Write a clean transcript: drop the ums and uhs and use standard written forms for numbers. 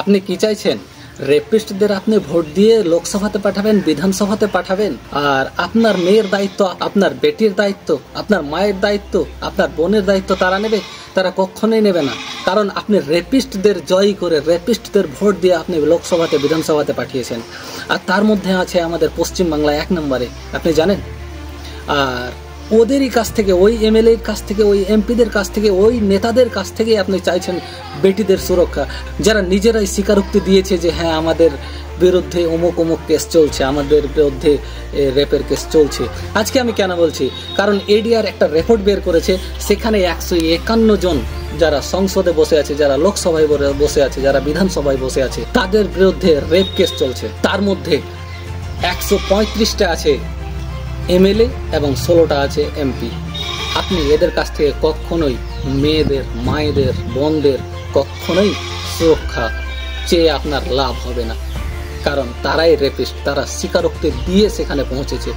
আপনি কি চাইছেন? রেপিস্টদের আপনি ভোট দিয়ে লোকসভাতে পাঠাবেন, বিধানসভাতে পাঠাবেন, আর আপনার মেয়ের দায়িত্ব, আপনার বেটির দায়িত্ব, আপনার মায়ের দায়িত্ব, আপনার বোনের দায়িত্ব তারা নেবে? তারা কখনোই নেবে না। কারণ আপনি রেপিস্টদের জয়ী করে, রেপিস্টদের ভোট দিয়ে আপনি লোকসভাতে, বিধানসভাতে পাঠিয়েছেন। আর তার মধ্যে আছে আমাদের পশ্চিমবাংলা 1 নম্বরে, আপনি জানেন। আর ওদেরই কাছ থেকে, ওই এমএলএর কাছ থেকে, ওই এমপিদের কাছ থেকে, ওই নেতাদের কাছ থেকে আপনি চাইছেন বেটিদের সুরক্ষা, যারা নিজেরাই স্বীকারোক্তি দিয়েছে যে হ্যাঁ আমাদের বিরুদ্ধে অমুক অমুক কেস চলছে, আমাদের বিরুদ্ধে রেপের কেস চলছে। আজকে আমি কেন বলছি? কারণ এডিআর একটা রিপোর্ট বের করেছে, সেখানে 151 জন যারা সংসদে বসে আছে, যারা লোকসভায় বসে আছে, যারা বিধানসভায় বসে আছে, তাদের বিরুদ্ধে রেপ কেস চলছে। তার মধ্যে 135টা আছে এমএলএ এবং 16টা আছে এমপি। আপনি এদের কাছ থেকে কখনোই মেয়েদের, মায়েদের, বোনদের কখনোই সুরক্ষা চেয়ে আপনার লাভ হবে না। কারণ তারাই রেপিস্ট, তারা স্বীকারোক্তি দিয়ে সেখানে পৌঁছেছে।